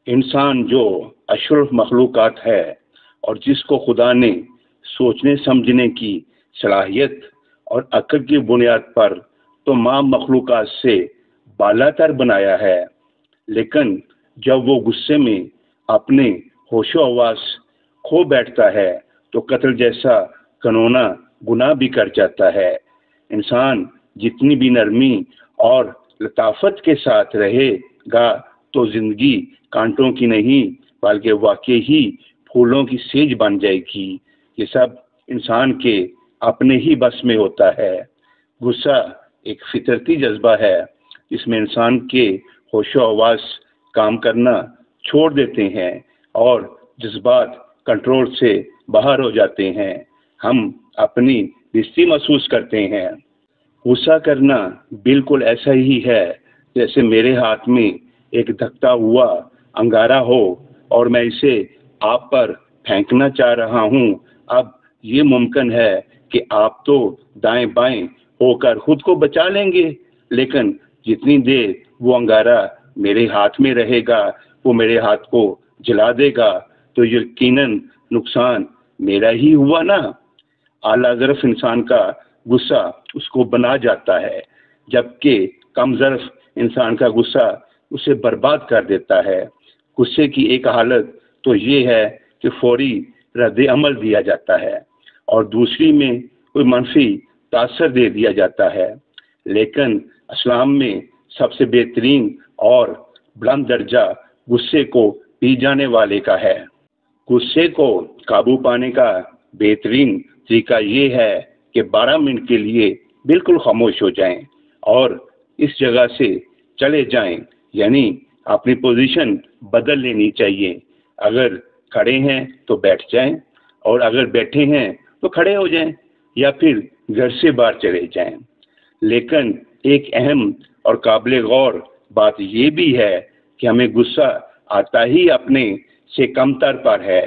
انسان جو اشرف مخلوقات ہے اور جس کو خدا نے سوچنے سمجھنے کی صلاحیت اور عقل کی بنیاد پر تمام مخلوقات سے بالا تر بنایا ہے، لیکن جب وہ غصے میں اپنے ہوش و حواس کھو بیٹھتا ہے تو قتل جیسا گنونا گناہ بھی کر جاتا ہے۔ انسان جتنی بھی نرمی اور لطافت کے ساتھ رہے گا تو زندگی کانٹوں کی نہیں بلکہ واقعی ہی پھولوں کی سیج بن جائے گی۔ یہ سب انسان کے اپنے ہی بس میں ہوتا ہے۔ غصہ ایک فطرتی جذبہ ہے جس میں انسان کے ہوش و حواس کام کرنا چھوڑ دیتے ہیں اور جذبات کنٹرول سے باہر ہو جاتے ہیں۔ ہم اپنی بستی محسوس کرتے ہیں۔ غصہ کرنا بالکل ایسا ہی ہے جیسے میرے ہاتھ میں ایک دھکتا ہوا انگارہ ہو اور میں اسے آپ پر پھینکنا چاہ رہا ہوں۔ اب یہ ممکن ہے کہ آپ تو دائیں بائیں ہو کر خود کو بچا لیں گے، لیکن جتنی دیر وہ انگارہ میرے ہاتھ میں رہے گا وہ میرے ہاتھ کو جلا دے گا، تو یقیناً نقصان میرا ہی ہوا نا۔ اعلیٰ ظرف انسان کا غصہ اس کو بنا جاتا ہے، جبکہ کم ظرف انسان کا غصہ اسے برباد کر دیتا ہے۔ غصے کی ایک حالت تو یہ ہے کہ فوری رد عمل دیا جاتا ہے اور دوسری میں کوئی منفی تاثر دے دیا جاتا ہے، لیکن اسلام میں سب سے بہترین اور بلند درجہ غصے کو پی جانے والے کا ہے۔ غصے کو قابو پانے کا بہترین طریقہ یہ ہے کہ 12 منٹ کے لیے بالکل خاموش ہو جائیں اور اس جگہ سے چلے جائیں، یعنی اپنی پوزیشن بدل لینی چاہیے۔ اگر کھڑے ہیں تو بیٹھ جائیں اور اگر بیٹھے ہیں تو کھڑے ہو جائیں یا پھر گھر سے باہر چلے جائیں۔ لیکن ایک اہم اور قابل غور بات یہ بھی ہے کہ ہمیں غصہ آتا ہی اپنے سے کم تر پر ہے۔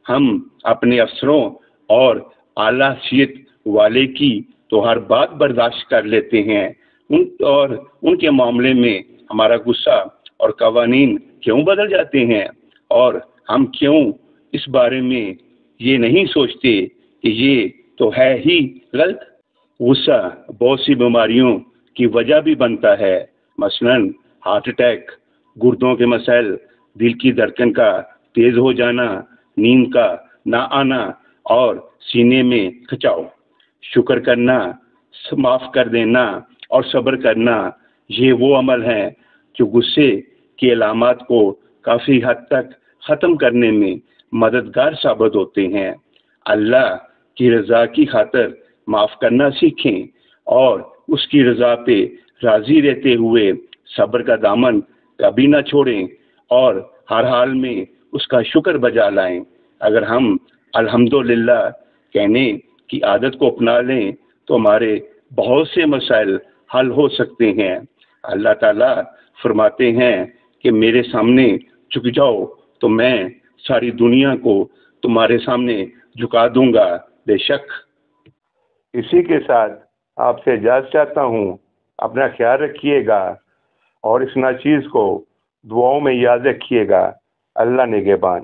ہم اپنے افسروں اور اعلیٰ حیثیت والے کی تو ہر بات برداشت کر لیتے ہیں، ان کے معاملے میں ہمارا غصہ اور قوانین کیوں بدل جاتے ہیں، اور ہم کیوں اس بارے میں یہ نہیں سوچتے کہ یہ تو ہے ہی غلط۔ غصہ بہت سی بیماریوں کی وجہ بھی بنتا ہے، مثلا ہارٹ اٹیک، گردوں کے مسائل، دل کی دھڑکن کا تیز ہو جانا، نیند کا نہ آنا اور سینے میں کھچاؤ۔ شکر کرنا، معاف کر دینا اور صبر کرنا، یہ وہ عمل ہیں جو غصے کی علامات کو کافی حد تک ختم کرنے میں مددگار ثابت ہوتے ہیں۔ اللہ کی رضا کی خاطر معاف کرنا سیکھیں اور اس کی رضا پہ راضی رہتے ہوئے صبر کا دامن کبھی نہ چھوڑیں اور ہر حال میں اس کا شکر بجا لائیں۔ اگر ہم الحمدللہ کہنے کی عادت کو اپنا لیں تو ہمارے بہت سے مسائل حل ہو سکتے ہیں۔ اللہ تعالیٰ فرماتے ہیں کہ میرے سامنے جھک جاؤ تو میں ساری دنیا کو تمہارے سامنے جھکا دوں گا، بے شک۔ اسی کے ساتھ آپ سے اجازت چاہتا ہوں۔ اپنا خیال رکھیے گا اور اس ناچیز کو دعاؤں میں یاد رکھیے گا۔ اللہ نگہبان۔